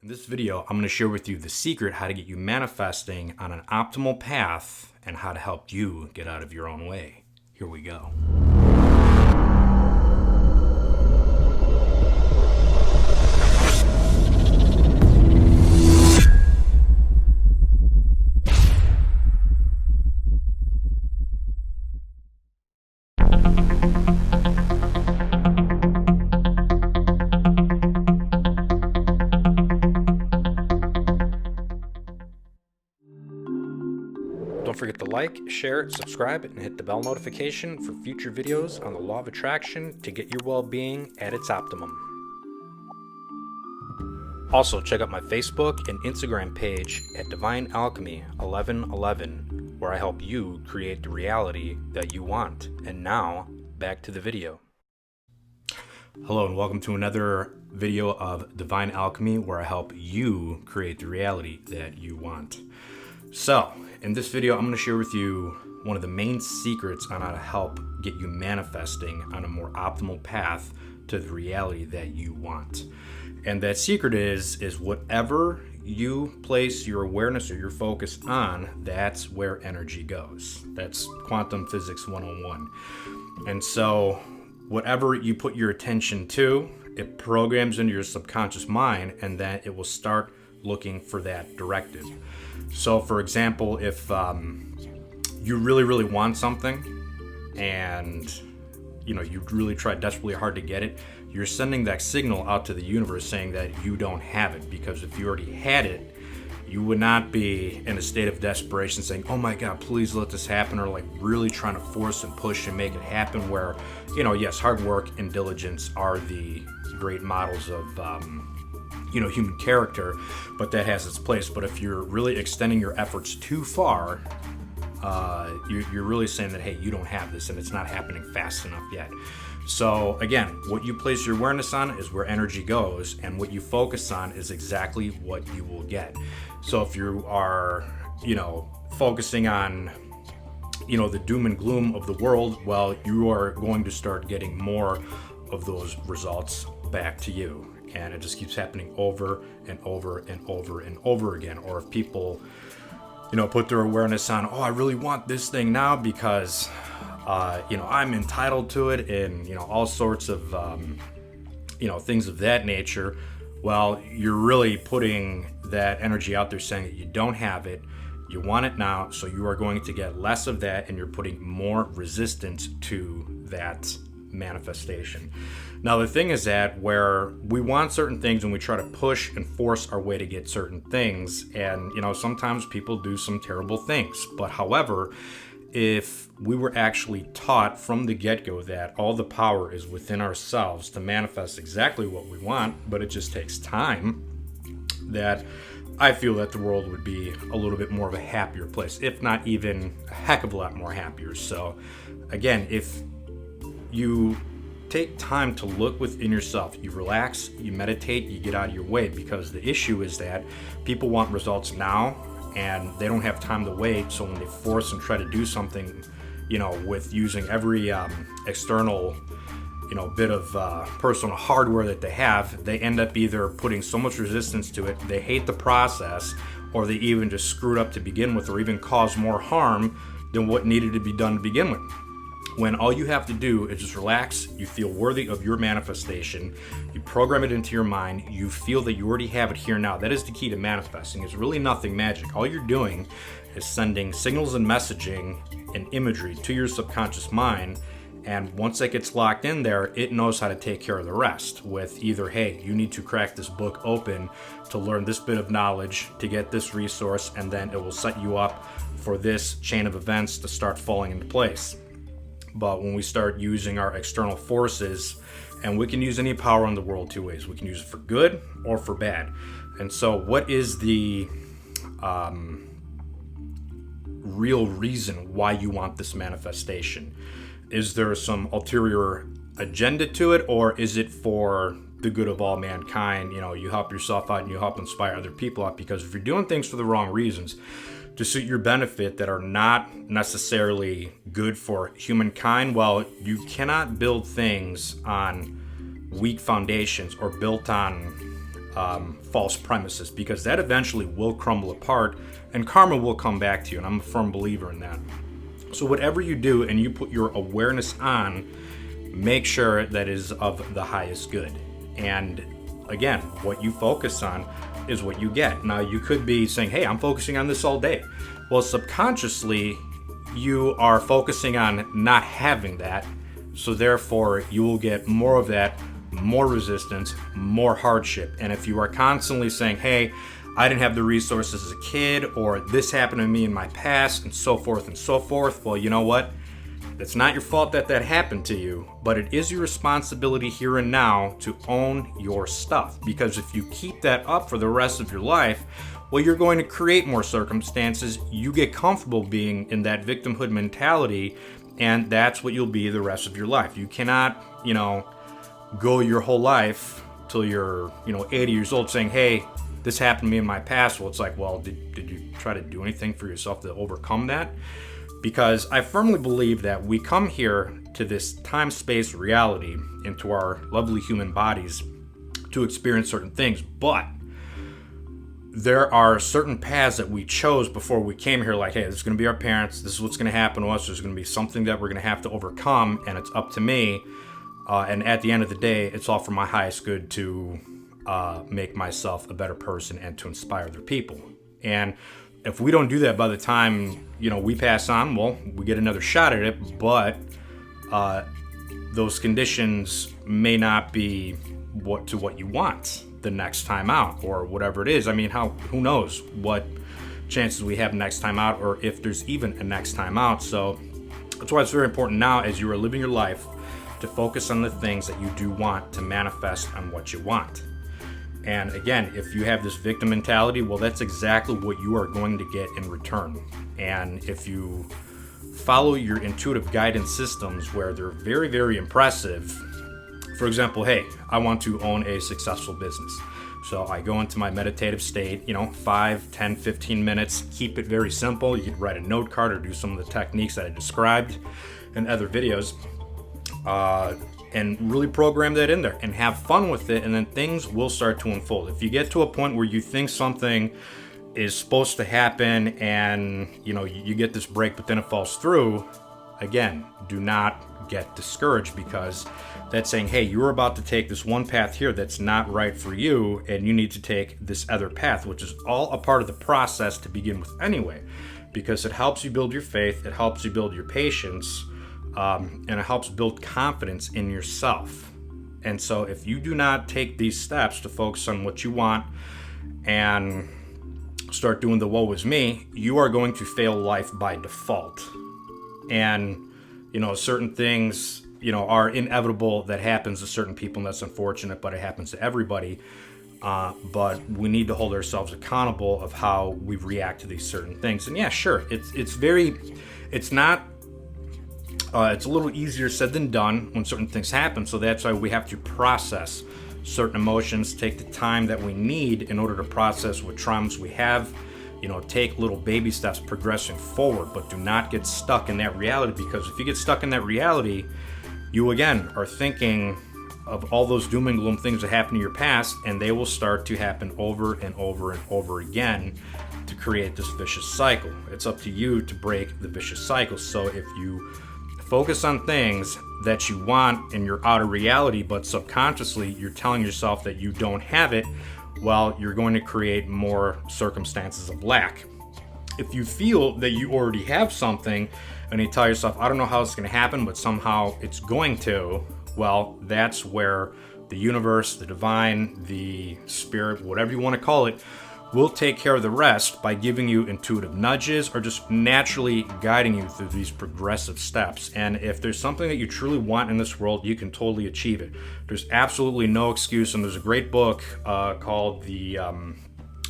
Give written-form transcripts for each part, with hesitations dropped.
In this video, I'm going to share with you the secret how to get you manifesting on an optimal path and how to help you get out of your own way. Here we go. Don't forget to like, share, subscribe, and hit the bell notification for future videos on the law of attraction to get your well-being at its optimum. Also, check out my Facebook and Instagram page at Divine Alchemy 1111, where I help you create the reality that you want. And now, back to the video. Hello and welcome to another video of Divine Alchemy, where I help you create the reality that you want. So, in this video, I'm going to share with you one of the main secrets on how to help get you manifesting on a more optimal path to the reality that you want. And that secret is whatever you place your awareness or your focus on, that's where energy goes. That's quantum physics 101. And so whatever you put your attention to, it programs into your subconscious mind, and then it will start looking for that directive. So for example, if you really want something and you really try desperately hard to get it, you're sending that signal out to the universe saying that you don't have it, because if you already had it, you would not be in a state of desperation saying, oh my God, please let this happen, or like really trying to force and push and make it happen, where, yes, hard work and diligence are the great models of human character, but that has its place. But if you're really extending your efforts too far, you're really saying that, hey, you don't have this and it's not happening fast enough yet. So again, what you place your awareness on is where energy goes, and what you focus on is exactly what you will get. So if you are, focusing on, the doom and gloom of the world, well, you are going to start getting more of those results back to you. And it just keeps happening over and over and over and over again. Or if people, put their awareness on, oh, I really want this thing now because, I'm entitled to it, and, all sorts of, things of that nature. Well, you're really putting that energy out there saying that you don't have it, you want it now, so you are going to get less of that, and you're putting more resistance to that manifestation. Now the thing is that where we want certain things and we try to push and force our way to get certain things, and sometimes people do some terrible things, but however, if we were actually taught from the get-go that all the power is within ourselves to manifest exactly what we want, but it just takes time, that I feel that the world would be a little bit more of a happier place, if not even a heck of a lot more happier. So again, if you take time to look within yourself, you relax, you meditate, you get out of your way, because the issue is that people want results now and they don't have time to wait. So when they force and try to do something, with using every external, bit of personal hardware that they have, they end up either putting so much resistance to it, they hate the process, or they even just screw it up to begin with, or even cause more harm than what needed to be done to begin with. When all you have to do is just relax, you feel worthy of your manifestation, you program it into your mind, you feel that you already have it here now. That is the key to manifesting. It's really nothing magic. All you're doing is sending signals and messaging and imagery to your subconscious mind, and once that gets locked in there, it knows how to take care of the rest with either, hey, you need to crack this book open to learn this bit of knowledge, to get this resource, and then it will set you up for this chain of events to start falling into place. But when we start using our external forces, and we can use any power in the world two ways. We can use it for good or for bad. And so what is the real reason why you want this manifestation? Is there some ulterior agenda to it, or is it for the good of all mankind? You help yourself out and you help inspire other people out, because if you're doing things for the wrong reasons, to suit your benefit, that are not necessarily good for humankind, well, you cannot build things on weak foundations or built on false premises, because that eventually will crumble apart and karma will come back to you. And I'm a firm believer in that. So whatever you do and you put your awareness on, make sure that is of the highest good. And again, what you focus on is what you get. Now, you could be saying, hey, I'm focusing on this all day. Well, subconsciously, you are focusing on not having that. So therefore, you will get more of that, more resistance, more hardship. And if you are constantly saying, hey, I didn't have the resources as a kid, or this happened to me in my past, and so forth, well, you know what? It's not your fault that happened to you, but it is your responsibility here and now to own your stuff. Because if you keep that up for the rest of your life, well, you're going to create more circumstances. You get comfortable being in that victimhood mentality, and that's what you'll be the rest of your life. You cannot, go your whole life till you're, 80 years old saying, hey, this happened to me in my past. Well, it's like, well, did you try to do anything for yourself to overcome that? Because I firmly believe that we come here to this time-space reality, into our lovely human bodies, to experience certain things. But there are certain paths that we chose before we came here, like, hey, this is going to be our parents, this is what's going to happen to us, there's going to be something that we're going to have to overcome, and it's up to me. And at the end of the day, it's all for my highest good to make myself a better person and to inspire other people. And if we don't do that by the time, we pass on, well, we get another shot at it, but those conditions may not be what you want the next time out, or whatever it is. I mean, who knows what chances we have next time out, or if there's even a next time out. So that's why it's very important now, as you are living your life, to focus on the things that you do want, to manifest on what you want. And again, if you have this victim mentality, well, that's exactly what you are going to get in return. And if you follow your intuitive guidance systems, where they're very, very impressive. For example, hey, I want to own a successful business. So I go into my meditative state, 5, 10, 15 minutes, keep it very simple. You could write a note card or do some of the techniques that I described in other videos. And really program that in there and have fun with it, and then things will start to unfold. If you get to a point where you think something is supposed to happen and you get this break but then it falls through, again, do not get discouraged, because that's saying, hey, you're about to take this one path here that's not right for you, and you need to take this other path, which is all a part of the process to begin with anyway, because it helps you build your faith, it helps you build your patience, and it helps build confidence in yourself. And so if you do not take these steps to focus on what you want and start doing the woe is me, you are going to fail life by default. And certain things are inevitable, that happens to certain people, and that's unfortunate, but it happens to everybody. But we need to hold ourselves accountable of how we react to these certain things. And yeah, sure, it's a little easier said than done when certain things happen. So that's why we have to process certain emotions, take the time that we need in order to process what traumas we have, take little baby steps progressing forward, but do not get stuck in that reality, because if you get stuck in that reality, you again are thinking of all those doom and gloom things that happened in your past, and they will start to happen over and over and over again to create this vicious cycle. It's up to you to break the vicious cycle. So if you focus on things that you want in your outer reality, but subconsciously you're telling yourself that you don't have it, well, you're going to create more circumstances of lack. If you feel that you already have something and you tell yourself, I don't know how it's going to happen, but somehow it's going to, well, that's where the universe, the divine, the spirit, whatever you want to call it, will take care of the rest by giving you intuitive nudges or just naturally guiding you through these progressive steps. And if there's something that you truly want in this world, you can totally achieve it. There's absolutely no excuse. And there's a great book called the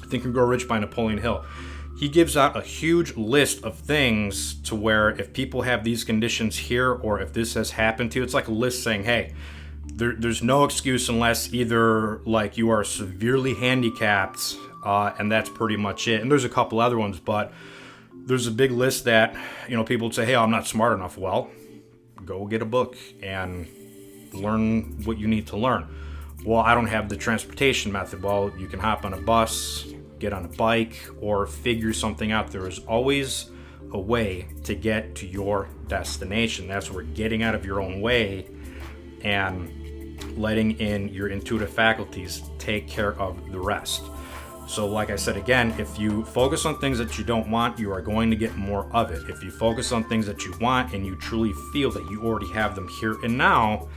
Think and Grow Rich by Napoleon Hill. He gives out a huge list of things to where if people have these conditions here, or if this has happened to you, it's like a list saying, hey, there's no excuse unless either like you are severely handicapped, and that's pretty much it. And there's a couple other ones, but there's a big list that, people would say, hey, I'm not smart enough. Well, go get a book and learn what you need to learn. well, I don't have the transportation method. Well, you can hop on a bus, get on a bike, or figure something out. There is always a way to get to your destination. That's where getting out of your own way and letting in your intuitive faculties take care of the rest. So like I said again, if you focus on things that you don't want, you are going to get more of it. If you focus on things that you want and you truly feel that you already have them here and now,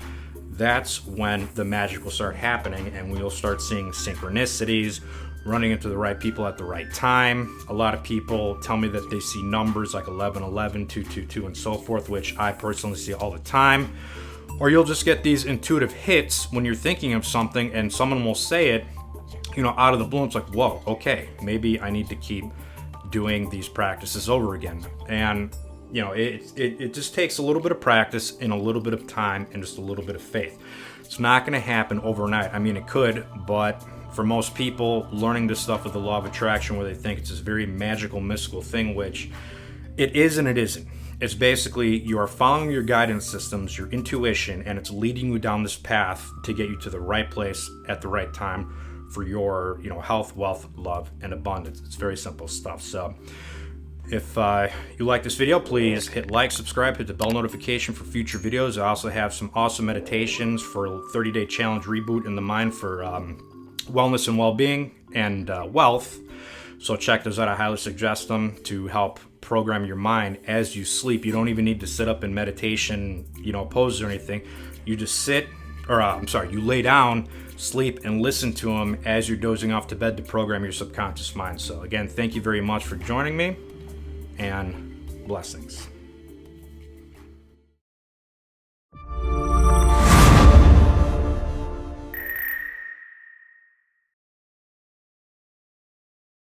that's when the magic will start happening, and we'll start seeing synchronicities, running into the right people at the right time. A lot of people tell me that they see numbers like 1111, 222, and so forth, which I personally see all the time. Or you'll just get these intuitive hits when you're thinking of something and someone will say it, out of the blue. It's like, whoa, okay, maybe I need to keep doing these practices over again. And it just takes a little bit of practice and a little bit of time and just a little bit of faith. It's not going to happen overnight. I mean, it could, but for most people, learning this stuff with the law of attraction, where they think it's this very magical, mystical thing, which it is and it isn't. It's basically you are following your guidance systems, your intuition, and it's leading you down this path to get you to the right place at the right time for your health, wealth, love, and abundance. It's very simple stuff. So if you like this video, please hit like, subscribe, hit the bell notification for future videos. I also have some awesome meditations for a 30-day challenge reboot in the mind for wellness and well-being and wealth. So check those out. I highly suggest them to help program your mind as you sleep. You don't even need to sit up in meditation, poses or anything. You just you lay down, sleep, and listen to them as you're dozing off to bed to program your subconscious mind. So again, thank you very much for joining me, and blessings.